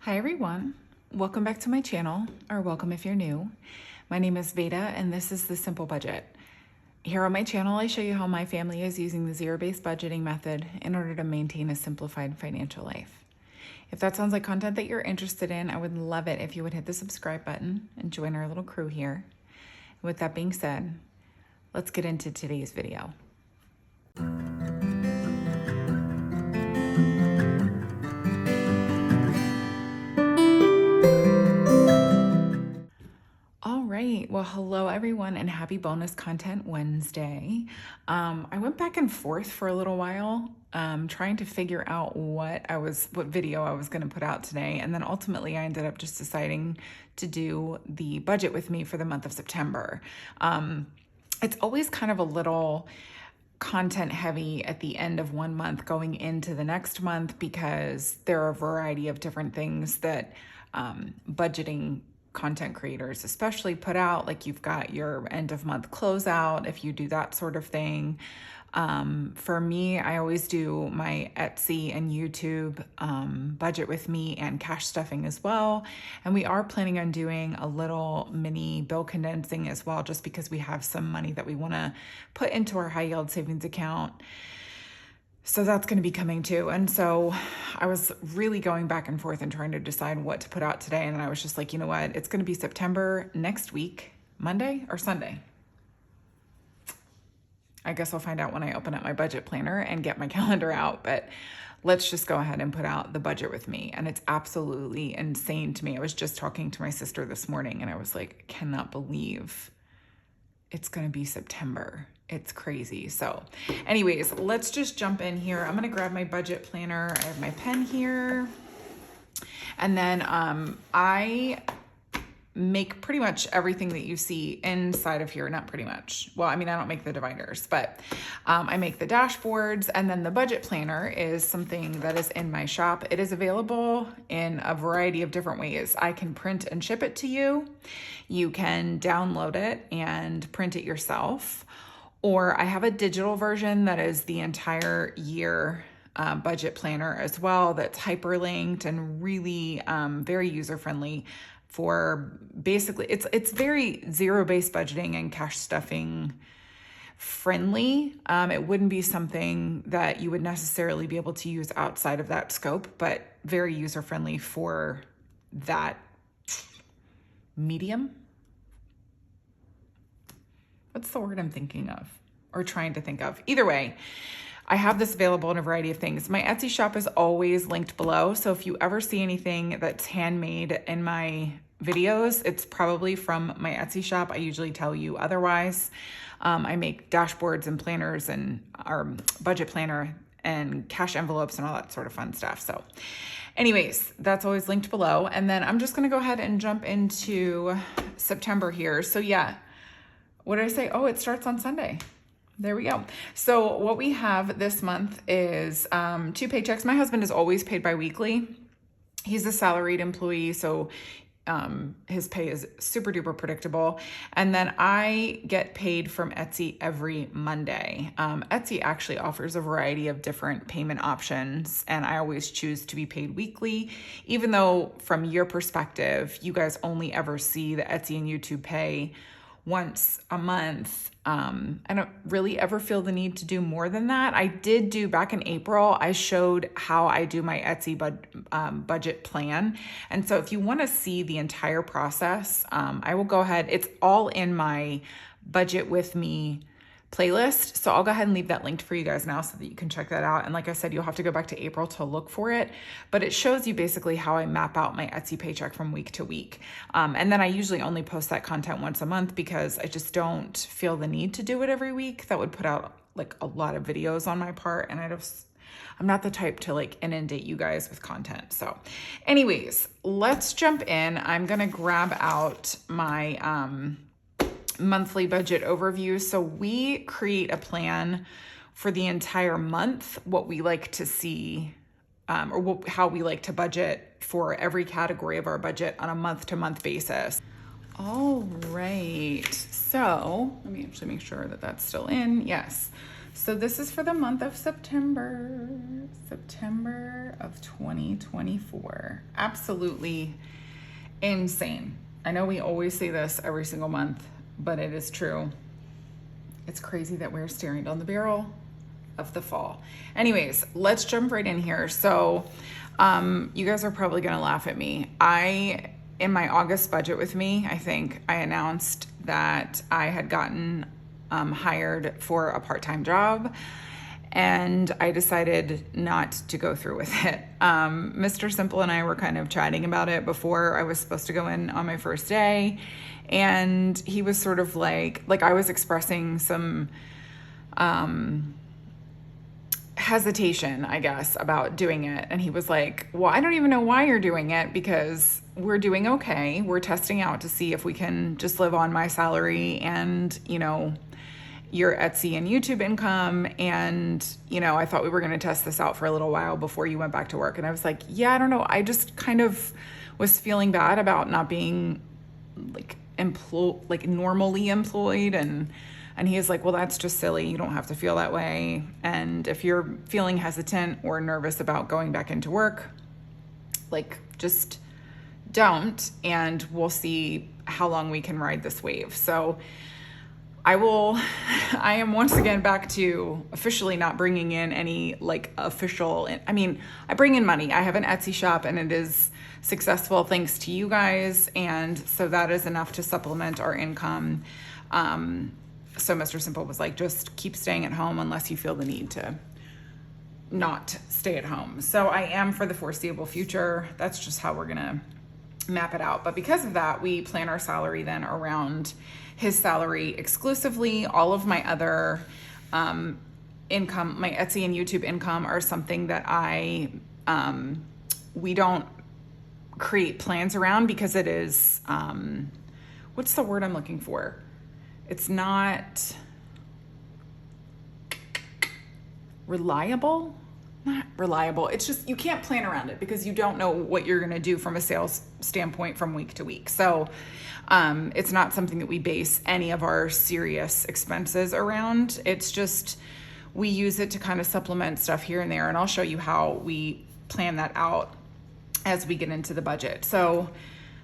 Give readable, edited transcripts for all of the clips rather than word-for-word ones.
Hi everyone, welcome back to my channel, or welcome if you're new. My name is Veda and this is The Simple Budget. Here on my channel I show you how my family is using the zero-based budgeting method in order to maintain a simplified financial life. If that sounds like content that you're interested in, I would love it if you would hit the subscribe button and join our little crew here. With that being said, let's get into today's video. All right, well, hello everyone and happy bonus content Wednesday. I went back and forth for a little while, trying to figure out what video I was going to put out today. And then ultimately I ended up just deciding to do the budget with me for the month of September. It's always kind of a little content heavy at the end of one month going into the next month because there are a variety of different things that budgeting content creators especially put out. Like you've got your end of month closeout if you do that sort of thing. For me, I always do my Etsy and YouTube budget with me and cash stuffing as well. And we are planning on doing a little mini bill condensing as well, just because we have some money that we want to put into our high yield savings account. So that's going to be coming too. And so I was really going back and forth and trying to decide what to put out today. And then I was just like, you know what? It's going to be September next week, Monday or Sunday. I guess I'll find out when I open up my budget planner and get my calendar out, but let's just go ahead and put out the budget with me. And it's absolutely insane to me. I was just talking to my sister this morning and I was like, I cannot believe it's going to be September. It's crazy. So anyways, let's just jump in here. I'm going to grab my budget planner. I have my pen here. And then I make pretty much everything that you see inside of here. Not pretty much. Well, I mean, I don't make the dividers, but I make the dashboards. And then the budget planner is something that is in my shop. It is available in a variety of different ways. I can print and ship it to you. You can download it and print it yourself. Or I have a digital version that is the entire year budget planner as well, that's hyperlinked and really very user-friendly for basically, it's very zero-based budgeting and cash stuffing friendly. It wouldn't be something that you would necessarily be able to use outside of that scope, but very user-friendly for that medium. What's the word I'm thinking of or trying to think of? Either way, I have this available in a variety of things. My Etsy shop is always linked below. So if you ever see anything that's handmade in my videos, it's probably from my Etsy shop. I usually tell you otherwise. I make dashboards and planners and our budget planner and cash envelopes and all that sort of fun stuff. So anyways, that's always linked below. And then I'm just going to go ahead and jump into September here. So yeah. What did I say? Oh, it starts on Sunday. There we go. So what we have this month is 2 paychecks. My husband is always paid bi-weekly. He's a salaried employee, so his pay is super duper predictable. And then I get paid from Etsy every Monday. Etsy actually offers a variety of different payment options, and I always choose to be paid weekly, even though from your perspective, you guys only ever see the Etsy and YouTube pay once a month. I don't really ever feel the need to do more than that. I did do back in April, I showed how I do my Etsy budget plan. And so if you want to see the entire process, I will go ahead. It's all in my budget with me playlist. So I'll go ahead and leave that linked for you guys now so that you can check that out. And like I said, you'll have to go back to April to look for it, but it shows you basically how I map out my Etsy paycheck from week to week. And then I usually only post that content once a month because I just don't feel the need to do it every week. That would put out like a lot of videos on my part. And I'm not the type to like inundate you guys with content. So anyways, let's jump in. I'm going to grab out my, monthly budget overview. So we create a plan for the entire month, what we like to see, how we like to budget for every category of our budget on a month-to-month basis. All right, so let me actually make sure that that's still in. Yes. So this is for the month of September of 2024. Absolutely insane. I know we always say this every single month, but it is true. It's crazy that we're staring down the barrel of the fall. Anyways, let's jump right in here. So you guys are probably gonna laugh at me. In my August budget with me, I think I announced that I had gotten hired for a part-time job, and I decided not to go through with it. Mr. Simple and I were kind of chatting about it before I was supposed to go in on my first day, and he was sort of like I was expressing some hesitation, I guess, about doing it. And he was like, well, I don't even know why you're doing it, because we're doing okay. We're testing out to see if we can just live on my salary and, your Etsy and YouTube income. And, I thought we were going to test this out for a little while before you went back to work. And I was like, yeah, I don't know. I just kind of was feeling bad about not being normally employed. And he is like, well, that's just silly. You don't have to feel that way. And if you're feeling hesitant or nervous about going back into work, just don't, and we'll see how long we can ride this wave. So I am once again back to officially not bringing in any official, I bring in money. I have an Etsy shop and it is successful thanks to you guys. And so that is enough to supplement our income. So Mr. Simple was like, just keep staying at home unless you feel the need to not stay at home. So I am for the foreseeable future. That's just how we're going to map it out. But because of that, we plan our salary then around his salary exclusively. All of my other income, my Etsy and YouTube income, are something that we don't create plans around, because it is, what's the word I'm looking for? It's not reliable. Not reliable. It's just, you can't plan around it because you don't know what you're going to do from a sales standpoint from week to week. So it's not something that we base any of our serious expenses around. It's just, we use it to kind of supplement stuff here and there. And I'll show you how we plan that out as we get into the budget. So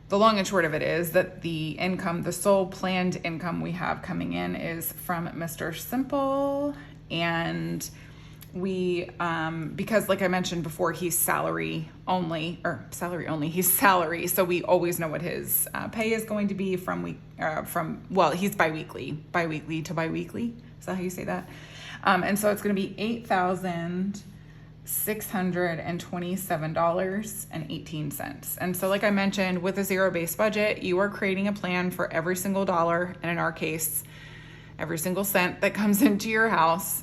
the long and short of it is that the sole planned income we have coming in is from Mr. Simple. And we, because like I mentioned before, he's salary only. He's salary. So we always know what his pay is going to be he's biweekly to biweekly. Is that how you say that? And so it's going to be $8,627.18. And so like I mentioned, with a zero-based budget, you are creating a plan for every single dollar, and in our case, every single cent that comes into your house,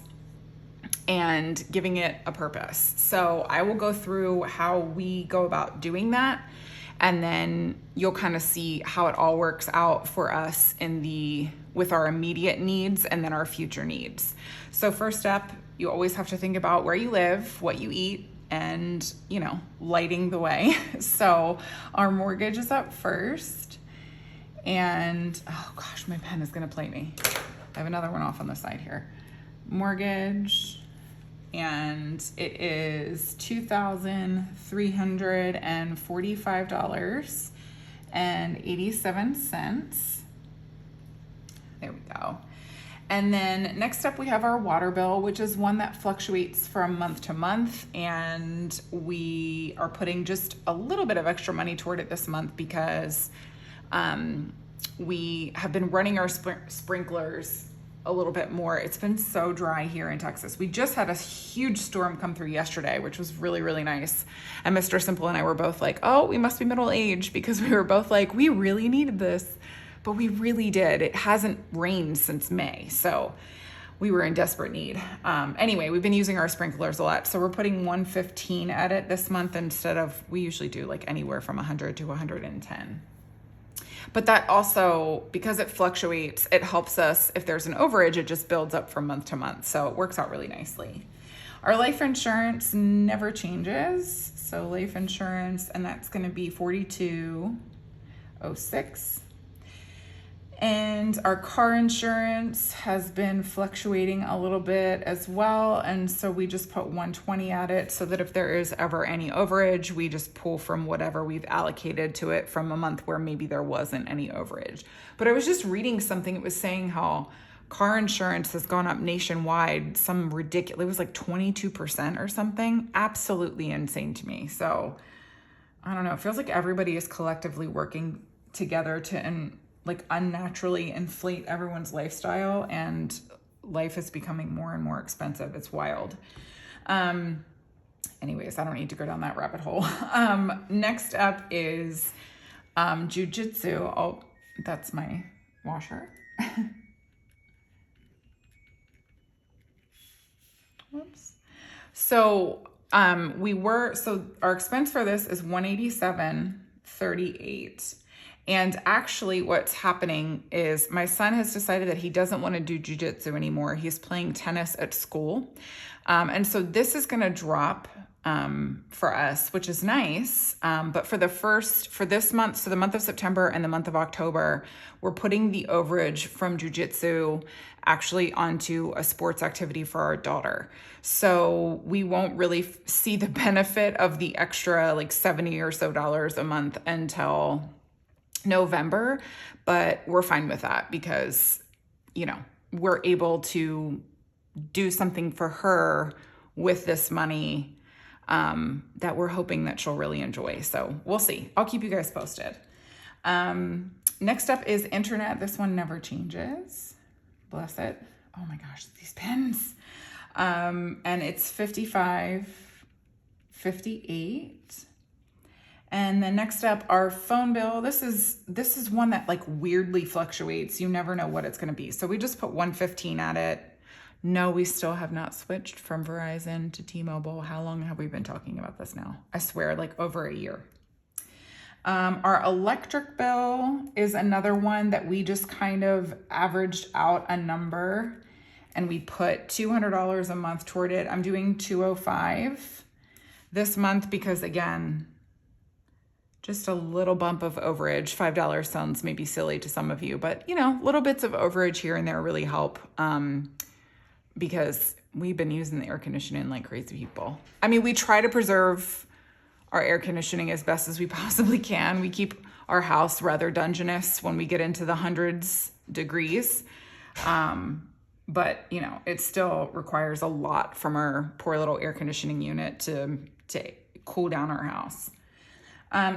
and giving it a purpose. So I will go through how we go about doing that, and then you'll kind of see how it all works out for us with our immediate needs and then our future needs. So first step, you always have to think about where you live, what you eat, and, lighting the way. So our mortgage is up first. And, oh gosh, my pen is going to play me. I have another one off on the side here. Mortgage, and it is $2,345.87. There we go. And then next up, we have our water bill, which is one that fluctuates from month to month. And we are putting just a little bit of extra money toward it this month because we have been running our sprinklers a little bit more. It's been so dry here in Texas. We just had a huge storm come through yesterday, which was really, really nice. And Mr. Simple and I were both like, oh, we must be middle-aged, because we were both like, we really needed this. But we really did. It hasn't rained since May, so we were in desperate need. Anyway, we've been using our sprinklers a lot, so we're putting 115 at it this month instead of, we usually do anywhere from 100 to 110. But that also, because it fluctuates, it helps us. If there's an overage, it just builds up from month to month, so it works out really nicely. Our life insurance never changes, so life insurance, and that's going to be $42.06. And our car insurance has been fluctuating a little bit as well. And so we just put 120 at it so that if there is ever any overage, we just pull from whatever we've allocated to it from a month where maybe there wasn't any overage. But I was just reading something. It was saying how car insurance has gone up nationwide, some ridiculous, it was like 22% or something. Absolutely insane to me. So I don't know. It feels like everybody is collectively working together to like unnaturally inflate everyone's lifestyle, and life is becoming more and more expensive. It's wild. Anyways, I don't need to go down that rabbit hole. Next up is jujitsu. Oh, that's my washer. Whoops. So our expense for this is $187.38. And actually what's happening is my son has decided that he doesn't want to do jujitsu anymore. He's playing tennis at school. And so this is going to drop for us, which is nice. But for this month, so the month of September and the month of October, we're putting the overage from jujitsu actually onto a sports activity for our daughter. So we won't really see the benefit of the extra like $70 or so a month until November, but we're fine with that because, we're able to do something for her with this money that we're hoping that she'll really enjoy. So we'll see. I'll keep you guys posted. Next up is internet. This one never changes. Bless it. Oh my gosh, these pens. And it's $55.58. And then next up, our phone bill. This is one that like weirdly fluctuates. You never know what it's going to be. So we just put $115 at it. No, we still have not switched from Verizon to T-Mobile. How long have we been talking about this now? I swear, like over a year. Our electric bill is another one that we just kind of averaged out a number and we put $200 a month toward it. I'm doing $205 this month because, again, just a little bump of overage. $5 sounds maybe silly to some of you, but little bits of overage here and there really help because we've been using the air conditioning like crazy people. I mean, we try to preserve our air conditioning as best as we possibly can. We keep our house rather dungeness when we get into the hundreds degrees. But it still requires a lot from our poor little air conditioning unit to cool down our house.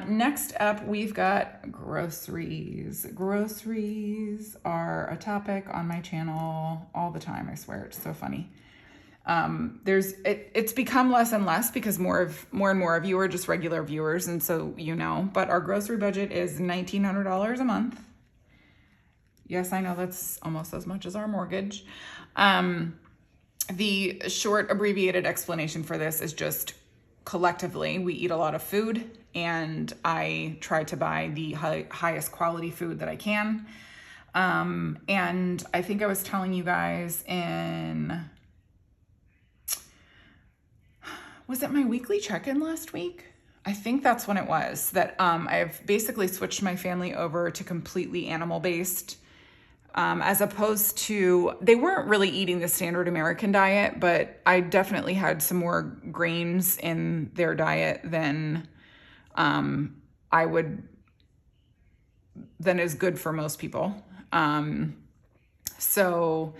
Next up, we've got groceries. Groceries are a topic on my channel all the time. I swear, it's so funny. It's become less and less because more and more of you are just regular viewers, and so but our grocery budget is $1,900 a month. Yes, I know that's almost as much as our mortgage. The short abbreviated explanation for this is just collectively we eat a lot of food, and I try to buy the highest quality food that I can. And I think I was telling you guys was it my weekly check-in last week? I think that's when it was, that I've basically switched my family over to completely animal-based, as opposed to, they weren't really eating the standard American diet, but I definitely had some more grains in their diet than is good for most people. So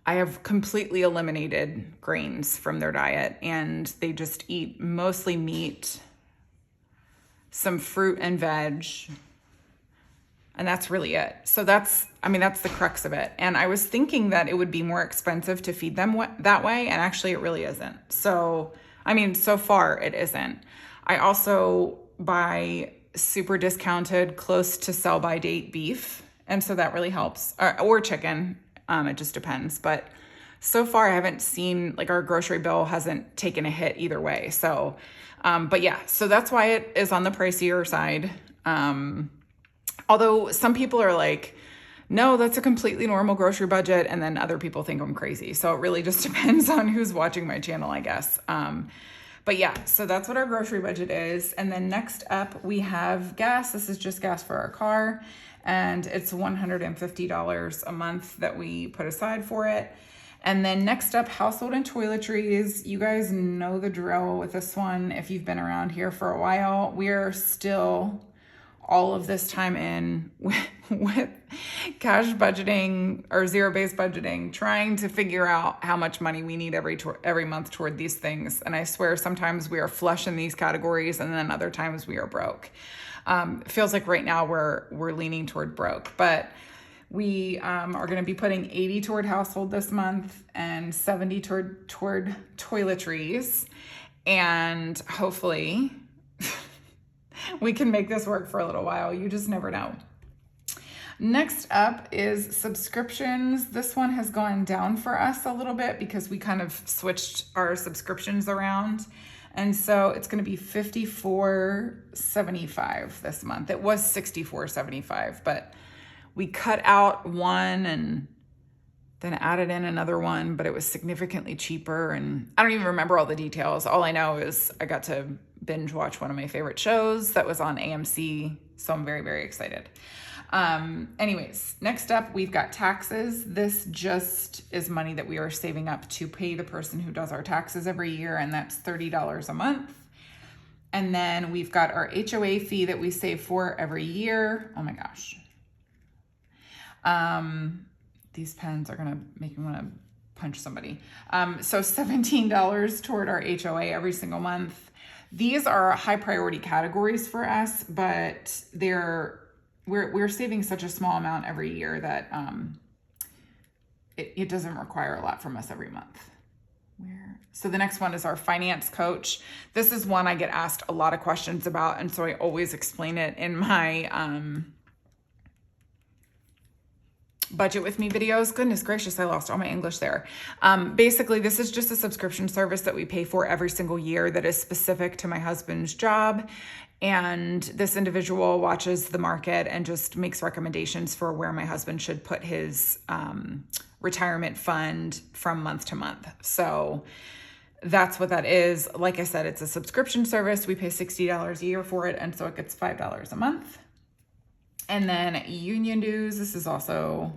I have completely eliminated grains from their diet, and they just eat mostly meat, some fruit and veg, and that's really it. So that's the crux of it. And I was thinking that it would be more expensive to feed them that way, and actually it really isn't. So, so far it isn't. I also buy super discounted, close to sell by date beef, and so that really helps, or chicken. It just depends. But so far I haven't seen, like, our grocery bill hasn't taken a hit either way. So, but yeah, so that's why it is on the pricier side. Although some people are like, no, that's a completely normal grocery budget. And then other people think I'm crazy. So it really just depends on who's watching my channel, I guess. But yeah, so that's what our grocery budget is. And then next up we have gas. This is just gas for our car. and it's $150 a month that we put aside for it. And then next up, household and toiletries. You guys know the drill with this one. If you've been around here for a while, we're still all of this time in with cash budgeting or zero-based budgeting, trying to figure out how much money we need every month toward these things. And I swear sometimes we are flush in these categories, and then other times we are broke. It feels like right now we're leaning toward broke, but we are going to be putting 80 toward household this month and 70 toward toiletries, and hopefully we can make this work for a little while. You just never know. Next up is subscriptions. This one has gone down for us a little bit because we kind of switched our subscriptions around. And so it's going to be $54.75 this month. It was $64.75, but we cut out one and then added in another one, but it was significantly cheaper. And I don't even remember all the details. All I know is I got to binge watch one of my favorite shows that was on AMC. So I'm very, very excited. Anyways, next up, we've got taxes. This just is money that we are saving up to pay the person who does our taxes every year, and that's $30 a month. And then we've got our HOA fee that we save for every year. Oh my gosh. These pens are gonna make me wanna punch somebody. So $17 toward our HOA every single month. These are high priority categories for us, but we're saving such a small amount every year that it doesn't require a lot from us every month. So the next one is our finance coach. This is one I get asked a lot of questions about, and so I always explain it in my budget with me videos. Goodness gracious, I lost all my English there. Basically, this is just a subscription service that we pay for every single year that is specific to my husband's job. And this individual watches the market and just makes recommendations for where my husband should put his retirement fund from month to month. So that's what that is. Like I said, it's a subscription service. We pay $60 a year for it, and so it gets $5 a month. And then union dues. This is also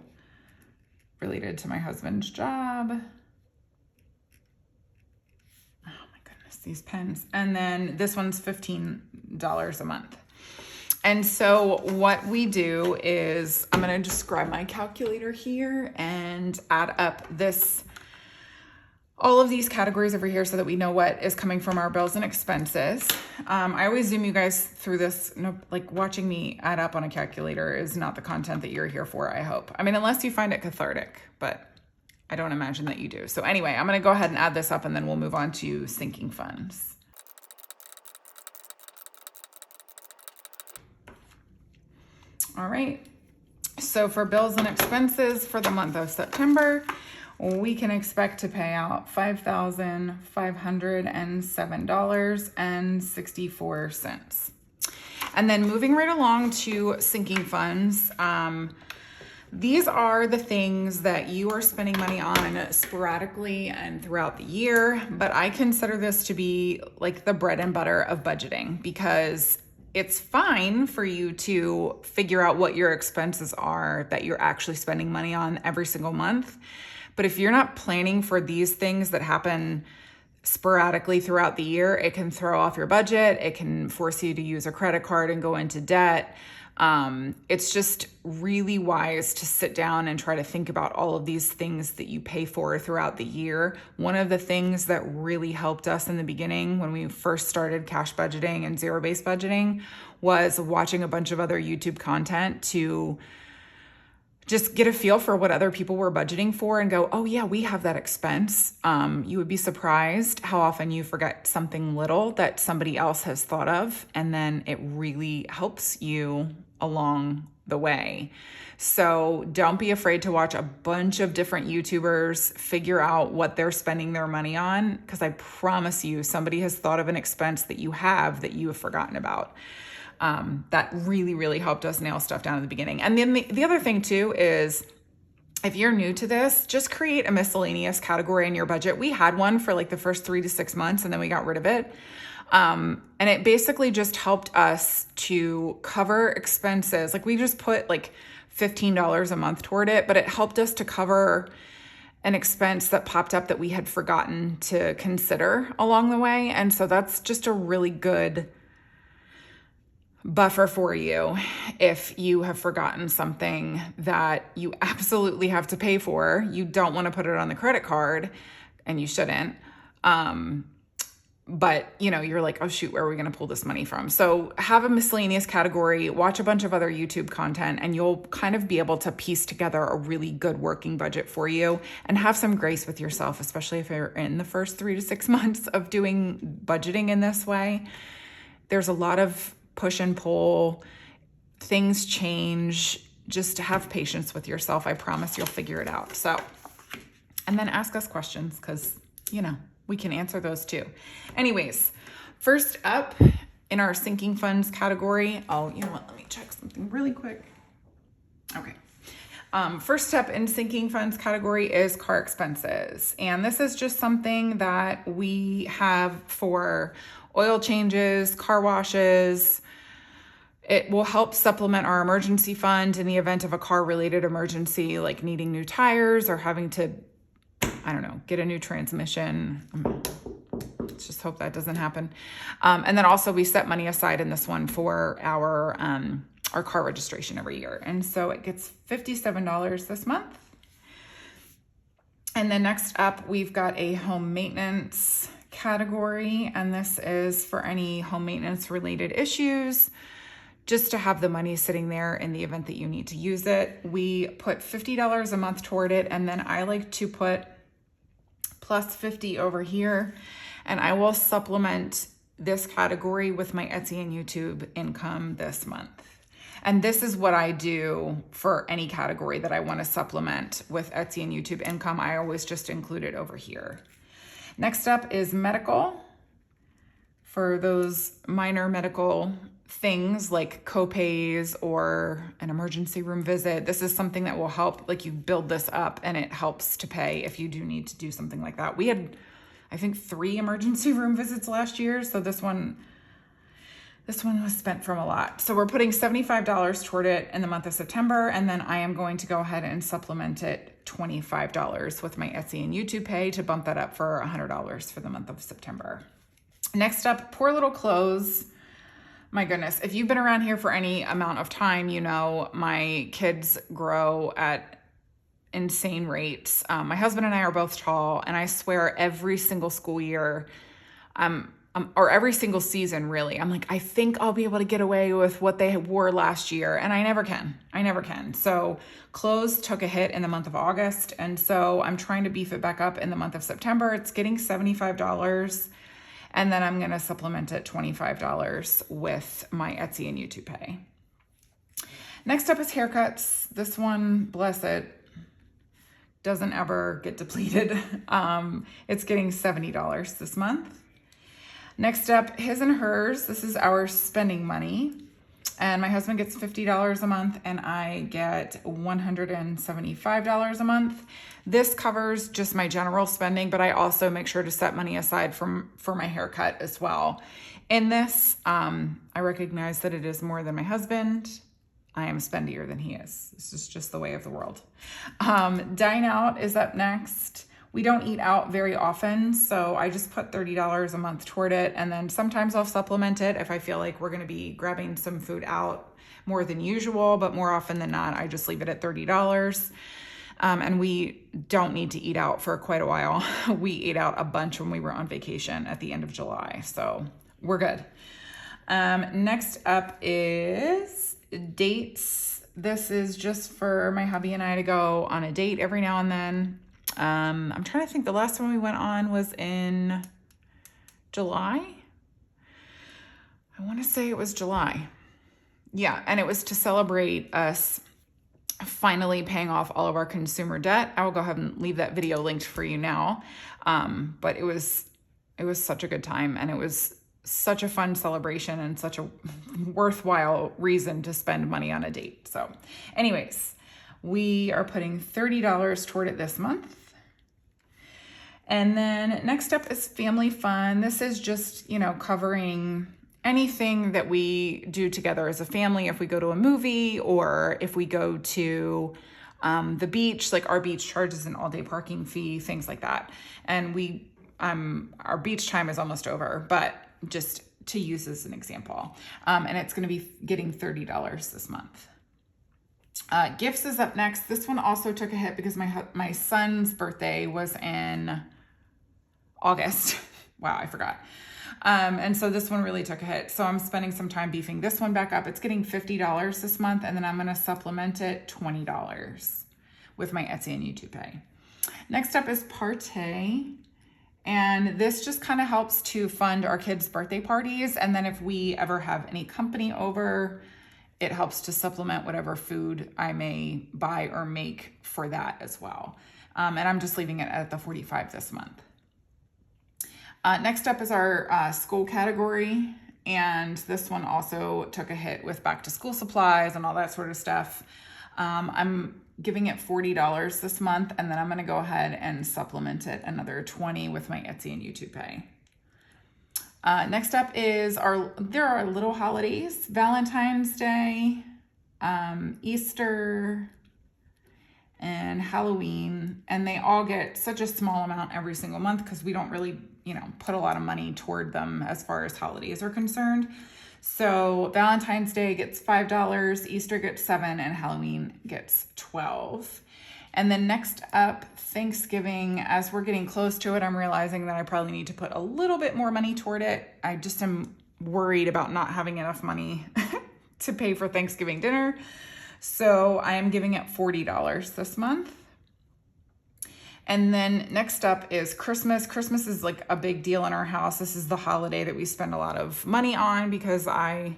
related to my husband's job. Oh my goodness, these pens. And then this one's $15 a month. And so what we do is, I'm going to just grab my calculator here and add up all of these categories over here so that we know what is coming from our bills and expenses. I always zoom you guys through this. No, like watching me add up on a calculator is not the content that you're here for, I hope. I mean, unless you find it cathartic, but I don't imagine that you do. So anyway, I'm going to go ahead and add this up, and then we'll move on to sinking funds. All right. So for bills and expenses for the month of September, we can expect to pay out $5,507.64. And then moving right along to sinking funds, these are the things that you are spending money on sporadically and throughout the year, but I consider this to be like the bread and butter of budgeting, because it's fine for you to figure out what your expenses are that you're actually spending money on every single month. But if you're not planning for these things that happen sporadically throughout the year, it can throw off your budget. It can force you to use a credit card and go into debt. It's just really wise to sit down and try to think about all of these things that you pay for throughout the year. One of the things that really helped us in the beginning when we first started cash budgeting and zero-based budgeting was watching a bunch of other YouTube content to just get a feel for what other people were budgeting for and go, oh yeah, we have that expense. You would be surprised how often you forget something little that somebody else has thought of, and then it really helps you along the way. So don't be afraid to watch a bunch of different YouTubers, figure out what they're spending their money on, because I promise you somebody has thought of an expense that you have forgotten about. That really, really helped us nail stuff down in the beginning. And then the other thing too is, if you're new to this, just create a miscellaneous category in your budget. We had one for like the first 3 to 6 months, and then we got rid of it. And it basically just helped us to cover expenses. Like we just put like $15 a month toward it, but it helped us to cover an expense that popped up that we had forgotten to consider along the way. And so that's just a really good buffer for you if you have forgotten something that you absolutely have to pay for. You don't want to put it on the credit card, and you shouldn't. But you're like, oh shoot, where are we going to pull this money from? So have a miscellaneous category, watch a bunch of other YouTube content, and you'll kind of be able to piece together a really good working budget for you, and have some grace with yourself, especially if you're in the first 3 to 6 months of doing budgeting in this way. There's a lot of push and pull, things change. Just have patience with yourself. I promise you'll figure it out. So, and then ask us questions, because we can answer those too. Anyways, first up in our sinking funds category, let me check something really quick. Okay. First step in sinking funds category is car expenses. And this is just something that we have for oil changes, car washes. It will help supplement our emergency fund in the event of a car-related emergency, like needing new tires or having to, get a new transmission. Let's just hope that doesn't happen. And then also we set money aside in this one for our car registration every year. And so it gets $57 this month. And then next up, we've got a home maintenance category. And this is for any home maintenance related issues, just to have the money sitting there in the event that you need to use it. We put $50 a month toward it. And then I like to put plus 50 over here. And I will supplement this category with my Etsy and YouTube income this month. And this is what I do for any category that I want to supplement with Etsy and YouTube income. I always just include it over here. Next up is medical. For those minor medical things like copays or an emergency room visit, this is something that will help, like you build this up and it helps to pay if you do need to do something like that. We had, I think, 3 emergency room visits last year. So this one was spent from a lot. So we're putting $75 toward it in the month of September. And then I am going to go ahead and supplement it $25 with my Etsy and YouTube pay to bump that up for $100 for the month of September. Next up, poor little clothes. My goodness, if you've been around here for any amount of time, my kids grow at insane rates. My husband and I are both tall, and I swear every single school year, or every single season really, I'm like, I think I'll be able to get away with what they wore last year, and I never can. So clothes took a hit in the month of August, and so I'm trying to beef it back up in the month of September. It's getting $75. And then I'm going to supplement it $25 with my Etsy and YouTube pay. Next up is haircuts. This one, bless it, doesn't ever get depleted. It's getting $70 this month. Next up, his and hers. This is our spending money. And my husband gets $50 a month and I get $175 a month. This covers just my general spending, but I also make sure to set money aside for my haircut as well. In this, I recognize that it is more than my husband. I am spendier than he is. This is just the way of the world. Dine out is up next. We don't eat out very often, so I just put $30 a month toward it. And then sometimes I'll supplement it if I feel like we're going to be grabbing some food out more than usual, but more often than not, I just leave it at $30. And we don't need to eat out for quite a while. We ate out a bunch when we were on vacation at the end of July, so we're good. Next up is dates. This is just for my hubby and I to go on a date every now and then. I'm trying to think, the last one we went on was in July. I want to say it was July. Yeah, and it was to celebrate us finally paying off all of our consumer debt. I will go ahead and leave that video linked for you now. But it was such a good time, and it was such a fun celebration and such a worthwhile reason to spend money on a date. So anyways, we are putting $30 toward it this month. And then next up is family fun. This is just, you know, covering anything that we do together as a family. If we go to a movie or if we go to the beach, like our beach charges an all-day parking fee, things like that. And our beach time is almost over, but just to use as an example. And it's going to be getting $30 this month. Gifts is up next. This one also took a hit because my son's birthday was in August. Wow, I forgot. And so this one really took a hit. So I'm spending some time beefing this one back up. It's getting $50 this month, and then I'm going to supplement it $20 with my Etsy and YouTube Pay. Next up is Partay. And this just kind of helps to fund our kids' birthday parties. And then if we ever have any company over, it helps to supplement whatever food I may buy or make for that as well. And I'm just leaving it at the $45 this month. Next up is our school category. And this one also took a hit with back to school supplies and all that sort of stuff. I'm giving it $40 this month, and then I'm going to go ahead and supplement it another $20 with my Etsy and YouTube Pay. Next up is there are little holidays: Valentine's Day, Easter, and Halloween, and they all get such a small amount every single month because we don't really, put a lot of money toward them as far as holidays are concerned. So Valentine's Day gets $5, Easter gets $7, and Halloween gets $12. And then next up, Thanksgiving. As we're getting close to it, I'm realizing that I probably need to put a little bit more money toward it. I just am worried about not having enough money to pay for Thanksgiving dinner. So I am giving it $40 this month. And then next up is Christmas. Christmas is like a big deal in our house. This is the holiday that we spend a lot of money on because I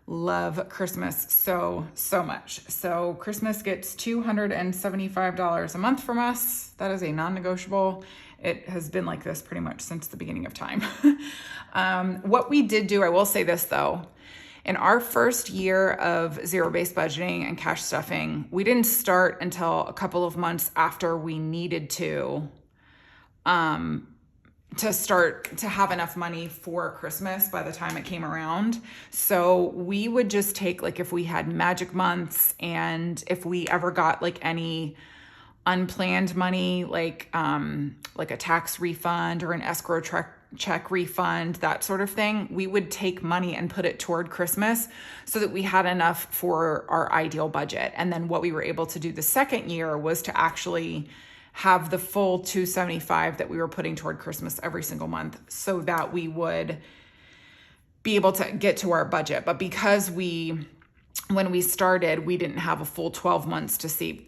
love Christmas so much. So Christmas gets $275 a month from us. That is a non-negotiable. It has been like this pretty much since the beginning of time. What we did do, I will say this though, in our first year of zero-based budgeting and cash stuffing, we didn't start until a couple of months after we needed to start to have enough money for Christmas by the time it came around. So we would just take, like, if we had magic months and if we ever got like any unplanned money, like a tax refund or an escrow check refund, that sort of thing, we would take money and put it toward Christmas so that we had enough for our ideal budget. And then what we were able to do the second year was to actually have the full $275 that we were putting toward Christmas every single month so that we would be able to get to our budget. But because when we started, we didn't have a full 12 months to save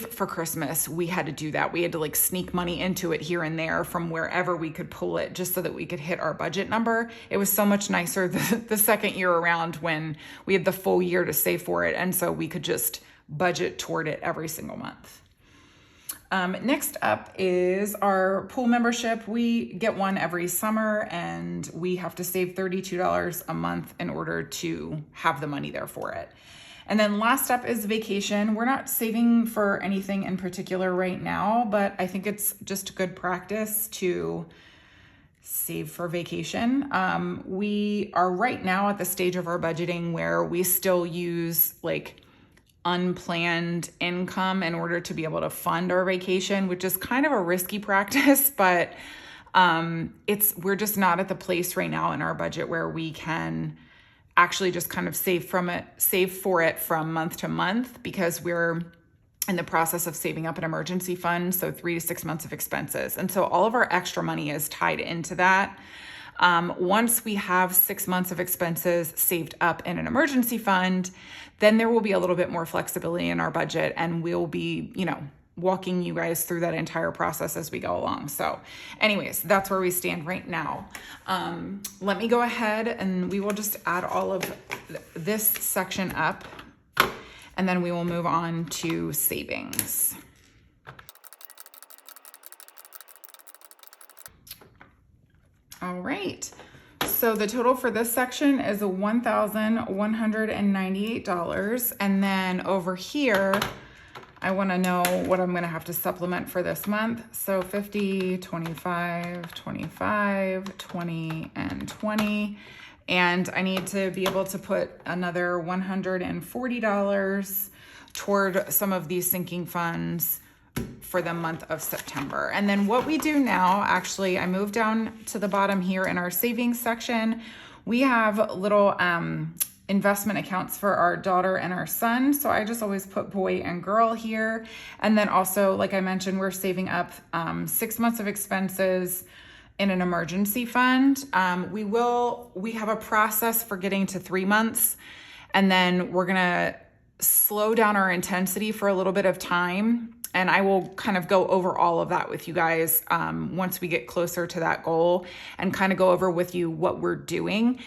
for Christmas, we had to do that. We had to like sneak money into it here and there from wherever we could pull it just so that we could hit our budget number. It was so much nicer the second year around when we had the full year to save for it. And so we could just budget toward it every single month. Next up is our pool membership. We get one every summer and we have to save $32 a month in order to have the money there for it. And then last up is vacation. We're not saving for anything in particular right now, but I think it's just good practice to save for vacation. We are right now at the stage of our budgeting where we still use like unplanned income in order to be able to fund our vacation, which is kind of a risky practice, but we're just not at the place right now in our budget where we can actually just kind of save for it from month to month, because we're in the process of saving up an emergency fund, so 3 to 6 months of expenses. And so all of our extra money is tied into that. Once we have 6 months of expenses saved up in an emergency fund, then there will be a little bit more flexibility in our budget, and we'll be, walking you guys through that entire process as we go along. So anyways, that's where we stand right now. Let me go ahead and we will just add all of this section up, and then we will move on to savings. All right. So the total for this section is $1,198. And then over here, I want to know what I'm going to have to supplement for this month. So 50, 25, 25, 20, and 20. And I need to be able to put another $140 toward some of these sinking funds for the month of September. And then what we do now, actually, I moved down to the bottom here in our savings section. We have little investment accounts for our daughter and our son. So I just always put boy and girl here. And then also, like I mentioned, we're saving up 6 months of expenses in an emergency fund. We have a process for getting to 3 months, and then we're gonna slow down our intensity for a little bit of time. And I will kind of go over all of that with you guys once we get closer to that goal, and kind of go over with you what we're doing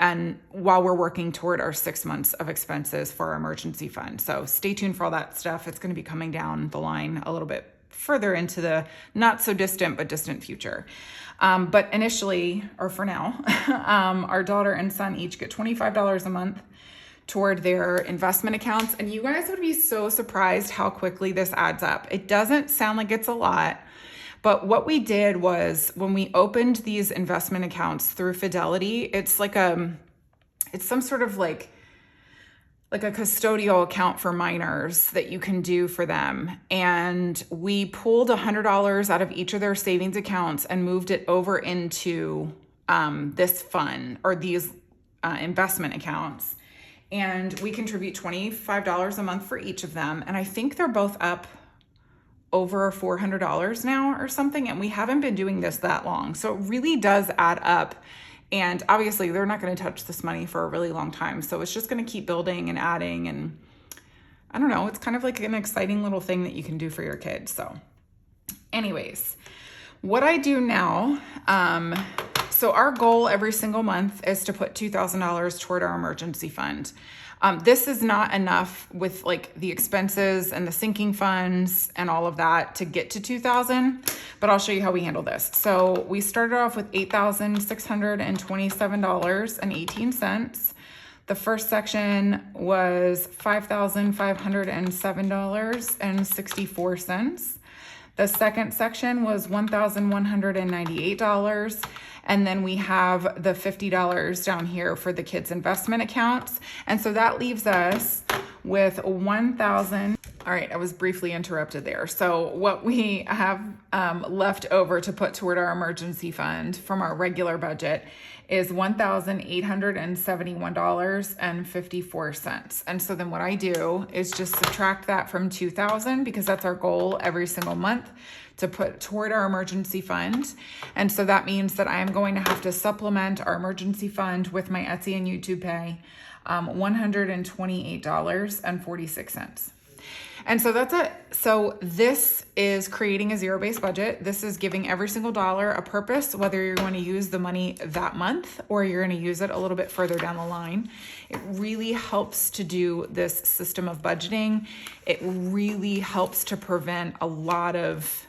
and while we're working toward our 6 months of expenses for our emergency fund. So stay tuned for all that stuff. It's going to be coming down the line a little bit further into the not so distant but distant future. But initially, or for now, our daughter and son each get $25 a month toward their investment accounts. And you guys would be so surprised how quickly this adds up. It doesn't sound like it's a lot, but what we did was when we opened these investment accounts through Fidelity, it's like it's some sort of like a custodial account for minors that you can do for them. And we pulled $100 out of each of their savings accounts and moved it over into this fund, or these investment accounts. And we contribute $25 a month for each of them. And I think they're both up over $400 now or something. And we haven't been doing this that long. So it really does add up. And obviously they're not going to touch this money for a really long time. So it's just going to keep building and adding. And I don't know, it's kind of like an exciting little thing that you can do for your kids. So anyways, what I do now, so our goal every single month is to put $2,000 toward our emergency fund. This is not enough with like the expenses and the sinking funds and all of that to get to 2,000, but I'll show you how we handle this. So we started off with $8,627.18. The first section was $5,507.64. The second section was $1,198. And then we have the $50 down here for the kids' investment accounts. And so that leaves us with 1,000. All right, I was briefly interrupted there. So what we have left over to put toward our emergency fund from our regular budget is $1,871.54. And so then what I do is just subtract that from 2,000, because that's our goal every single month to put toward our emergency fund. And so that means that I am going to have to supplement our emergency fund with my Etsy and YouTube pay, $128.46. And so that's it. So this is creating a zero-based budget. This is giving every single dollar a purpose, whether you're going to use the money that month or you're going to use it a little bit further down the line. It really helps to do this system of budgeting. It really helps to prevent a lot of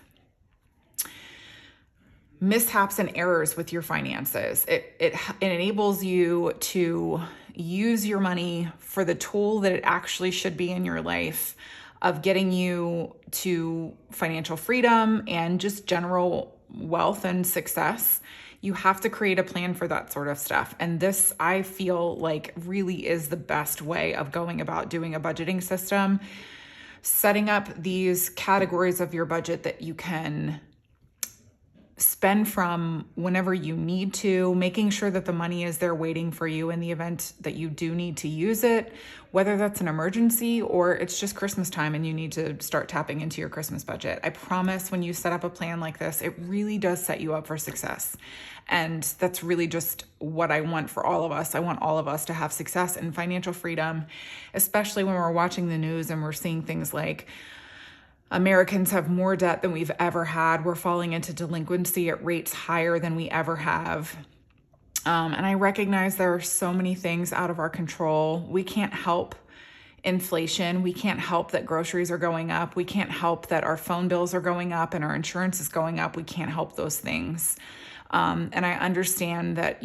mishaps and errors with your finances. It enables you to use your money for the tool that it actually should be in your life, of getting you to financial freedom and just general wealth and success. You have to create a plan for that sort of stuff. And this, I feel like, really is the best way of going about doing a budgeting system, setting up these categories of your budget that you can spend from whenever you need to, making sure that the money is there waiting for you in the event that you do need to use it, whether that's an emergency or it's just Christmas time and you need to start tapping into your Christmas budget. I promise when you set up a plan like this, it really does set you up for success. And that's really just what I want for all of us. I want all of us to have success and financial freedom, especially when we're watching the news and we're seeing things like Americans have more debt than we've ever had. We're falling into delinquency at rates higher than we ever have. And I recognize there are so many things out of our control. We can't help inflation. We can't help that groceries are going up. We can't help that our phone bills are going up and our insurance is going up. We can't help those things. And I understand that,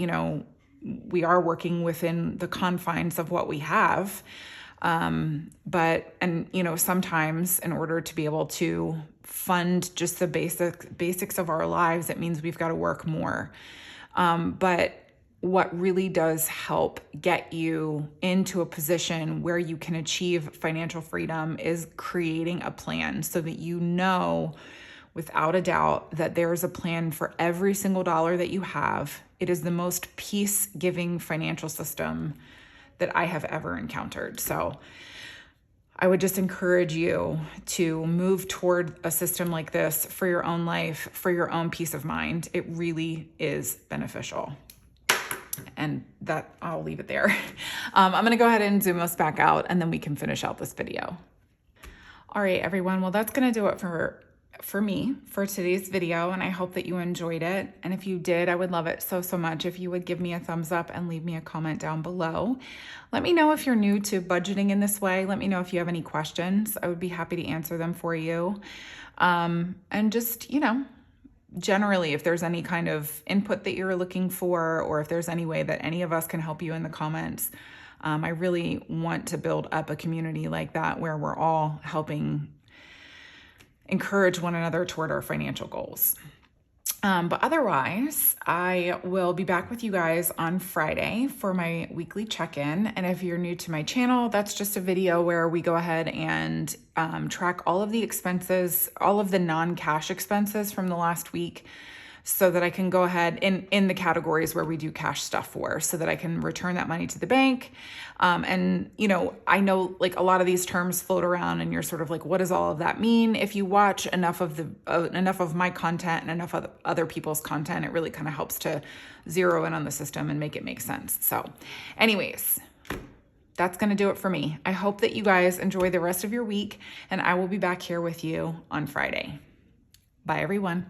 we are working within the confines of what we have. Sometimes in order to be able to fund just the basics of our lives, it means we've got to work more. But what really does help get you into a position where you can achieve financial freedom is creating a plan so that you know without a doubt that there is a plan for every single dollar that you have. It is the most peace-giving financial system that I have ever encountered. So I would just encourage you to move toward a system like this for your own life, for your own peace of mind. It really is beneficial. And that, I'll leave it there. I'm going to go ahead and zoom us back out, and then we can finish out this video. All right, everyone. Well, that's going to do it for me for today's video, and I hope that you enjoyed it. And if you did, I would love it so much if you would give me a thumbs up and leave me a comment down below. Let me know if you're new to budgeting in this way. Let me know if you have any questions. I would be happy to answer them for you. And just, generally, if there's any kind of input that you're looking for, or if there's any way that any of us can help you in the comments, I really want to build up a community like that where we're all helping encourage one another toward our financial goals. But otherwise, I will be back with you guys on Friday for my weekly check-in. And if you're new to my channel, that's just a video where we go ahead and track all of the expenses, all of the non-cash expenses from the last week, so that I can go ahead in the categories where we do cash stuff for, so that I can return that money to the bank. I know like a lot of these terms float around and you're sort of like, what does all of that mean? If you watch enough of my content and enough of other people's content, it really kind of helps to zero in on the system and make it make sense. So anyways, that's going to do it for me. I hope that you guys enjoy the rest of your week, and I will be back here with you on Friday. Bye, everyone.